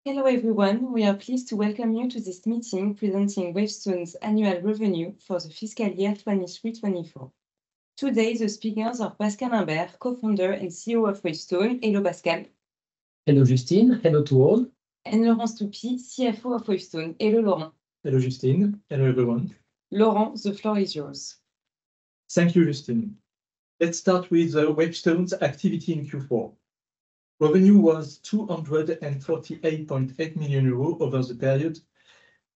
Hello everyone, we are pleased to welcome you to this meeting presenting Wavestone's annual revenue for the fiscal year 23-24. Today the speakers are Pascal Imbert, co-founder and CEO of Wavestone. Hello Pascal. Hello Justine, hello to all. And Laurent Stoupy, CFO of Wavestone. Hello Laurent. Hello Justine, hello everyone. Laurent, the floor is yours. Thank you Justine. Let's start with Wavestone's activity in Q4. Revenue was 248.8 million euros over the period,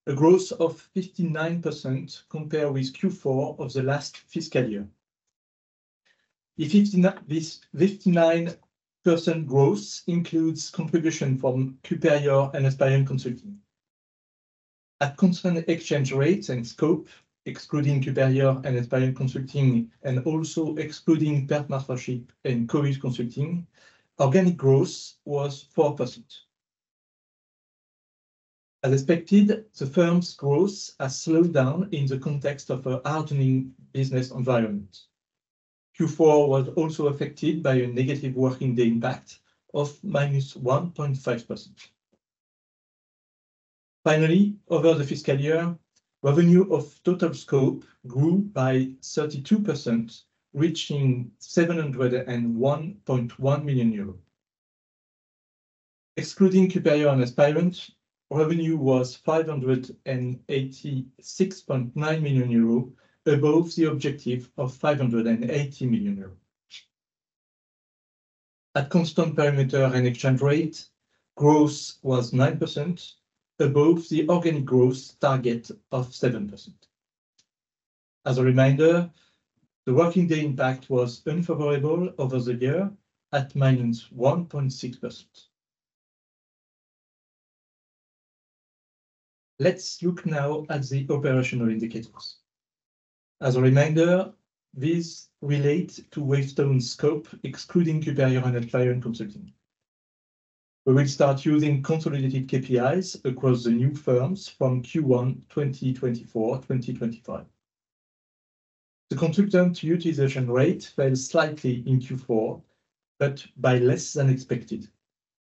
a growth of 59% compared with Q4 of the last fiscal year. This 59% growth includes contribution from Superior and Aspirion Consulting. At constant exchange rates and scope, excluding Superior and Aspirion Consulting and also excluding partnership and Chorus Consulting, organic growth was 4%. As expected, the firm's growth has slowed down in the context of a hardening business environment. Q4 was also affected by a negative working day impact of -1.5%. Finally, over the fiscal year, revenue of total scope grew by 32%, reaching 701.1 million euros. Excluding Superior and Aspirion, revenue was 586.9 million euros, above the objective of 580 million euros. At constant perimeter and exchange rate, growth was 9%, above the organic growth target of 7%. As a reminder, the working day impact was unfavorable over the year at -1.6%. Let's look now at the operational indicators. As a reminder, these relate to Wavestone scope, excluding Superior and Aspirion Consulting. We will start using consolidated KPIs across the new firms from Q1 2024-2025. The consultant utilization rate fell slightly in Q4, but by less than expected.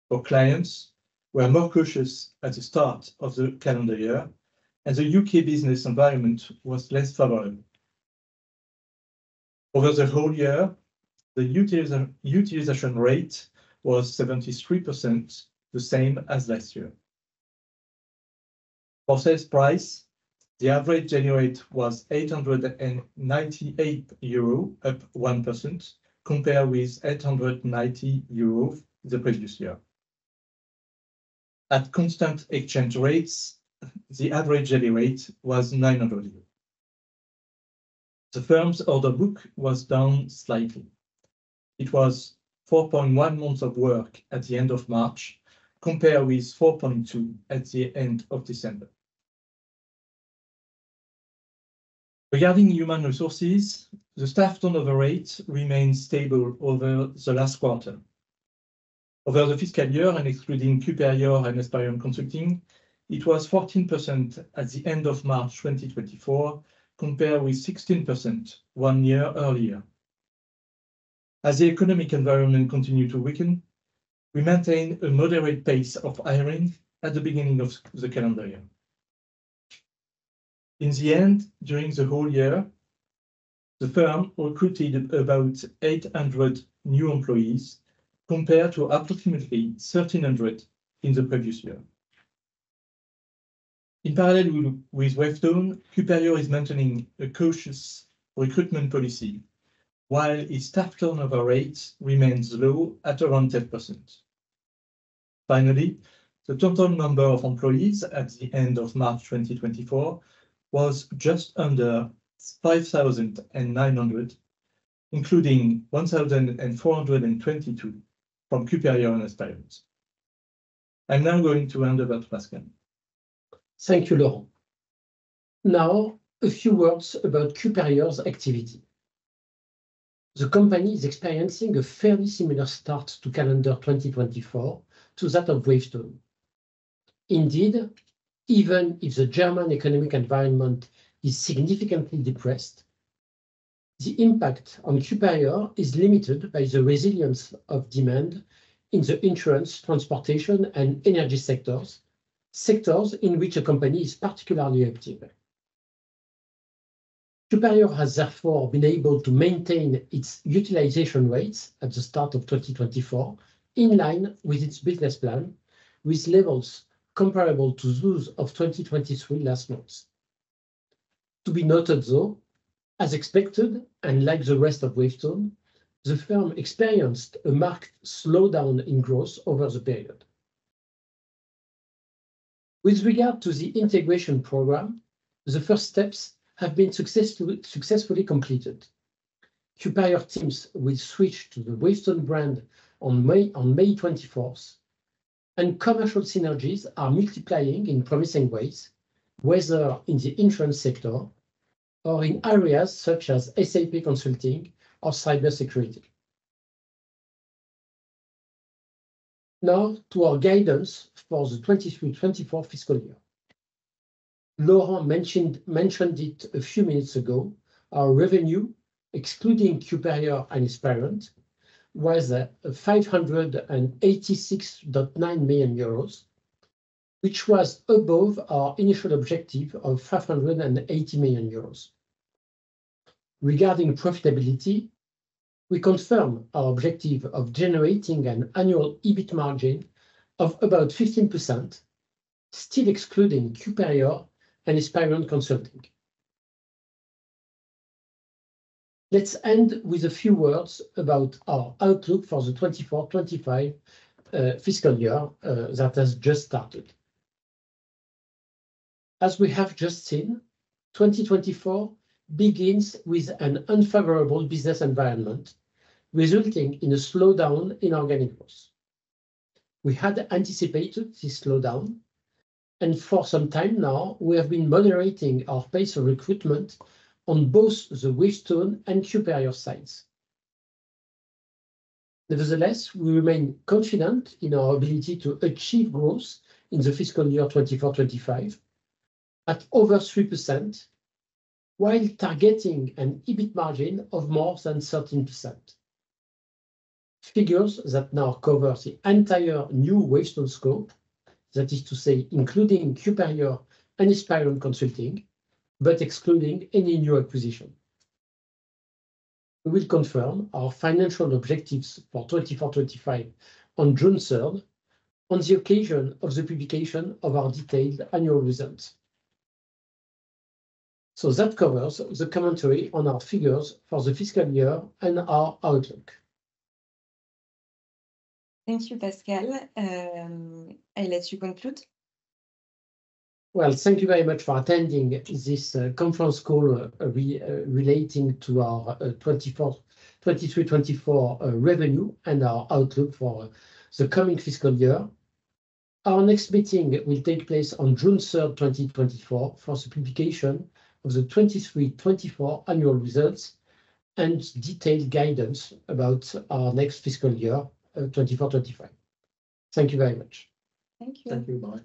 For clients, we are more cautious at the start of the calendar year, and the UK business environment was less favorable. Over the whole year, the utilization rate was 73%, the same as last year. For sales price, the average daily rate was 898 euro, up 1%, compared with 890 euro the previous year. At constant exchange rates, the average daily rate was 900 euros. The firm's order book was down slightly. It was 4.1 months of work at the end of March, compared with 4.2 at the end of December. Regarding human resources, the staff turnover rate remained stable over the last quarter. Over the fiscal year and excluding Superior and Aspirion Consulting, it was 14% at the end of March 2024, compared with 16% 1 year earlier. As the economic environment continued to weaken, we maintained a moderate pace of hiring at the beginning of the calendar year. In the end, during the whole year, the firm recruited about 800 new employees, compared to approximately 1,300 in the previous year. In parallel with Wavestone, Superior is maintaining a cautious recruitment policy, while its staff turnover rate remains low at around 10%. Finally, the total number of employees at the end of March 2024 was just under 5,900, including 1,422 from Superior and Aspirion. I'm now going to hand over to Pascal. Thank you, Laurent. Now, a few words about Superior's activity. The company is experiencing a fairly similar start to calendar 2024 to that of Wavestone. Indeed, even if the German economic environment is significantly depressed, the impact on Superior is limited by the resilience of demand in the insurance, transportation, and energy sectors in which a company is particularly active. Superior has therefore been able to maintain its utilization rates at the start of 2024 in line with its business plan, with levels comparable to those of 2023 last month. To be noted though, as expected, and like the rest of Wavestone, the firm experienced a marked slowdown in growth over the period. With regard to the integration program, the first steps have been successfully completed. Superior teams will switch to the Wavestone brand on May 24th, and commercial synergies are multiplying in promising ways, whether in the insurance sector or in areas such as SAP consulting or cybersecurity. Now to our guidance for the 23-24 fiscal year. Laurent mentioned it a few minutes ago. Our revenue, excluding Superior and its parent, was 586.9 million euros, which was above our initial objective of 580 million euros. Regarding profitability, we confirm our objective of generating an annual EBIT margin of about 15%, still excluding Superior and its parent consulting. Let's end with a few words about our outlook for the 24-25 fiscal year that has just started. As we have just seen, 2024 begins with an unfavorable business environment, resulting in a slowdown in organic growth. We had anticipated this slowdown, and for some time now, we have been moderating our pace of recruitment on both the Wavestone and Superior sides. Nevertheless, we remain confident in our ability to achieve growth in the fiscal year 24-25 at over 3%, while targeting an EBIT margin of more than 13%. Figures that now cover the entire new Wavestone scope, that is to say, including Superior and its parent consulting, but excluding any new acquisition. We will confirm our financial objectives for 24-25 on June 3rd, on the occasion of the publication of our detailed annual results. So that covers the commentary on our figures for the fiscal year and our outlook. Thank you, Pascal. I let you conclude. Well, thank you very much for attending this conference call relating to our 23-24 revenue and our outlook for the coming fiscal year. Our next meeting will take place on June 3rd, 2024, for the publication of the 23-24 annual results and detailed guidance about our next fiscal year, 24-25. Thank you very much. Thank you. Thank you. Bye.